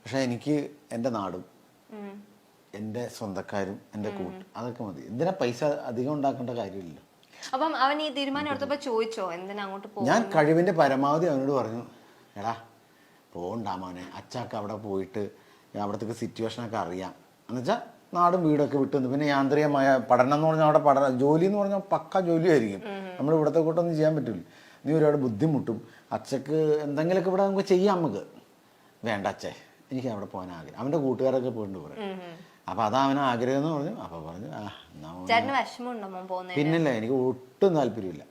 പക്ഷെ എനിക്ക് എൻ്റെ നാടും എൻ്റെ സ്വന്തക്കാരും എൻ്റെ കൂട്ട് അതൊക്കെ മതി. എന്തിനാ പൈസ അധികം ഉണ്ടാക്കേണ്ട കാര്യമില്ല. അപ്പം അവൻ ഈ തീരുമാനം എടുത്തപ്പോ ചോദിച്ചോ എന്തിനാ അങ്ങോട്ട് പോകും? ഞാൻ കഴിവിൻ്റെ പരമാവധി അവനോട് പറഞ്ഞു, എടാ പോകണ്ടാ മോനെ, അച്ചാക്ക് അവിടെ പോയിട്ട് അവിടത്തേക്ക് സിറ്റുവേഷനൊക്കെ അറിയാം എന്നുവെച്ചാൽ നാടും വീടൊക്കെ വിട്ടുന്നു. പിന്നെ യാന്ത്രികമായ പഠനം എന്ന് പറഞ്ഞാൽ അവിടെ ജോലി എന്ന് പറഞ്ഞാൽ പക്ക ജോലിയായിരിക്കും. നമ്മൾ ഇവിടത്തെ കൂട്ടൊന്നും ചെയ്യാൻ പറ്റില്ല. നീ ഒരുപാട് ബുദ്ധിമുട്ടും. അച്ചക്ക് എന്തെങ്കിലുമൊക്കെ ഇവിടെ നമുക്ക് ചെയ്യാം. നമുക്ക് വേണ്ട അച്ഛേ, എനിക്ക് അവിടെ പോകാൻ ആഗ്രഹം. അവൻ്റെ കൂട്ടുകാരൊക്കെ പോയിട്ട് പറയും. അപ്പം അതാ അവന് ആഗ്രഹം എന്ന് പറഞ്ഞു. അപ്പം പറഞ്ഞു പിന്നില്ല, എനിക്ക് ഒട്ടും താല്പര്യമില്ല.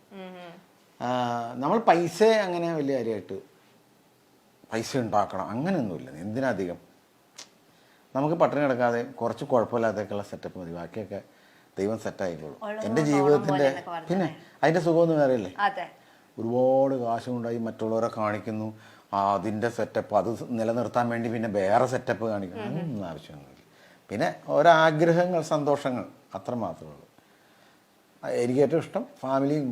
നമ്മൾ പൈസ അങ്ങനെ വലിയ കാര്യമായിട്ട് പൈസ ഉണ്ടാക്കണം അങ്ങനെയൊന്നുമില്ല. എന്തിനധികം നമുക്ക് പട്ടിണി കിടക്കാതെ കുറച്ച് കുഴപ്പമില്ലാതെയൊക്കെയുള്ള സെറ്റപ്പ് മതി. ബാക്കിയൊക്കെ ദൈവം സെറ്റായിക്കോളും. എൻ്റെ ജീവിതത്തിൻ്റെ പിന്നെ അതിൻ്റെ സുഖമൊന്നും വേറെയല്ലേ. ഒരുപാട് കാശ് കൊണ്ടായി മറ്റുള്ളവരെ കാണിക്കുന്നു, അതിൻ്റെ സെറ്റപ്പ് അത് നിലനിർത്താൻ വേണ്ടി പിന്നെ വേറെ സെറ്റപ്പ് കാണിക്കുന്നു. അങ്ങനൊന്നും ആവശ്യമൊന്നുമില്ല. പിന്നെ ഓരോ ആഗ്രഹങ്ങൾ, സന്തോഷങ്ങൾ, അത്ര മാത്രമേ ഉള്ളൂ. എനിക്ക് ഏറ്റവും ഇഷ്ടം ഫാമിലിയും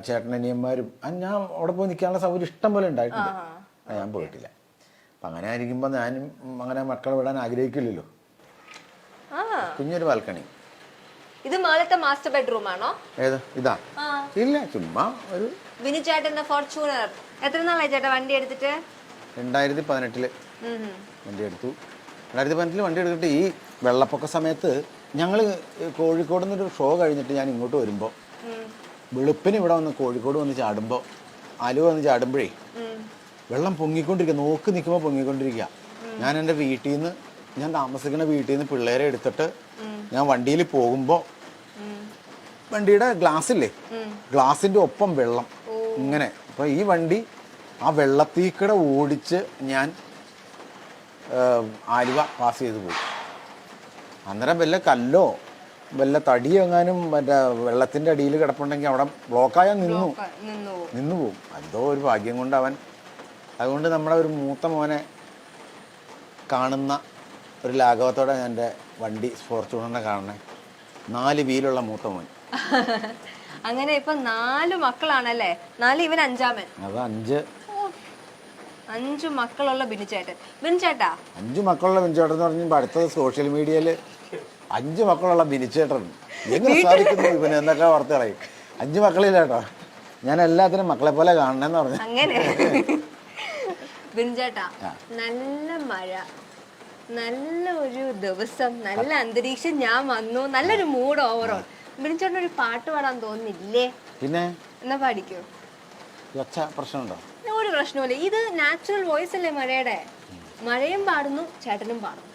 ചേട്ടനനിയന്മാരും. ഞാൻ അവിടെ പോയി നിൽക്കാനുള്ള സൗകര്യം ഇഷ്ടം പോലെ ഉണ്ടായിട്ടുണ്ട്. ഞാൻ പോയിട്ടില്ല. അപ്പം അങ്ങനെ ആയിരിക്കുമ്പോൾ ഞാനും അങ്ങനെ മക്കളെ വിടാൻ ആഗ്രഹിക്കില്ലല്ലോ. കുഞ്ഞൊരു ബാൽക്കണി. ഇത് മാലത്തെ മാസ്റ്റർ ബെഡ്റൂം ആണോ? ഏത് ഇതാ? ഇല്ല, ചുമ്മാ ഒരു വിനു ചേട്ടന്റെ ഫോർച്യൂണർ. എത്ര നാളായി ചേട്ടാ വണ്ടി എടുത്തിട്ട്? 2018 വണ്ടി എടുത്തു. 2018 വണ്ടി എടുത്തിട്ട് ഈ വെള്ളപ്പൊക്ക സമയത്ത് ഞങ്ങൾ കോഴിക്കോട് നിന്നൊരു ഷോ കഴിഞ്ഞിട്ട് ഞാൻ ഇങ്ങോട്ട് വരുമ്പോൾ വെളുപ്പിന് ഇവിടെ വന്ന് കോഴിക്കോട് വന്ന് ചാടുമ്പോൾ ആലുവ വന്ന് ചാടുമ്പോഴേ വെള്ളം പൊങ്ങിക്കൊണ്ടിരിക്കുക. നോക്കി നിൽക്കുമ്പോൾ പൊങ്ങിക്കൊണ്ടിരിക്കുക. ഞാൻ എൻ്റെ വീട്ടിൽ നിന്ന്, ഞാൻ താമസിക്കുന്ന വീട്ടിൽ നിന്ന് പിള്ളേരെ എടുത്തിട്ട് ഞാൻ വണ്ടിയിൽ പോകുമ്പോൾ വണ്ടിയുടെ ഗ്ലാസ്സില്ലേ, ഗ്ലാസിൻ്റെ ഒപ്പം വെള്ളം ഇങ്ങനെ. അപ്പോൾ ഈ വണ്ടി ആ വെള്ളത്തീക്കടെ ഓടിച്ച് ഞാൻ ആലുവ പാസ് ചെയ്ത് പോയി. അന്നേരം വല്ല കല്ലോ വല്ല തടിയോ എങ്ങാനും മറ്റേ വെള്ളത്തിൻ്റെ അടിയിൽ കിടപ്പുണ്ടെങ്കിൽ അവിടെ ബ്ലോക്കായാൽ നിന്നു പോവും. എന്തോ ഒരു ഭാഗ്യം കൊണ്ട് അവൻ, അതുകൊണ്ട് നമ്മുടെ ഒരു മൂത്ത മോനെ കാണുന്ന ഒരു ലാഘവത്തോടെ ഞാൻ എൻ്റെ വണ്ടി ഫോർച്യൂണറിനെ കാണണേ. 4 വീലുള്ള മൂത്ത മോൻ. അങ്ങനെ ഇപ്പൊ 4 മക്കളാണല്ലേ? 4 ഇവൻ 5-ാമൻ. അത് 5 മക്കളുള്ള ബിനുചേട്ടൻ. ബിനുചേട്ടാ 5 മക്കളുള്ള ബിനുചേട്ടൻ എന്ന് പറഞ്ഞാൽ അടുത്തത് സോഷ്യൽ മീഡിയയിൽ 5 മക്കളുള്ള ബിനുചേട്ടൻ എങ്ങനെ സാധിക്കുന്നു ഇവന് എന്നൊക്കെ വാർത്ത പറയും. 5 മക്കളില്ല കേട്ടോ, ഞാൻ എല്ലാത്തിനും മക്കളെ പോലെ കാണണമെന്ന് പറഞ്ഞു. അങ്ങനെ ബിനുചേട്ടാ, നല്ല മഴ, നല്ല ഒരു ദിവസം, നല്ല അന്തരീക്ഷം, ഞാൻ വന്നു, നല്ലൊരു മൂഡ് ഓവറോൾ. ബിനുചേട്ടൻ ഒരു പാട്ട് പാടാൻ തോന്നുന്നില്ലേ? പിന്നെ എന്നാ പാടിക്കോ. പ്രശ്നമുണ്ടോ? ഒരു പ്രശ്നമില്ല. ഇത് നാച്ചുറൽ വോയിസ് അല്ലേ മഴയുടെ. മഴയും പാടുന്നു, ചേട്ടനും പാടുന്നു.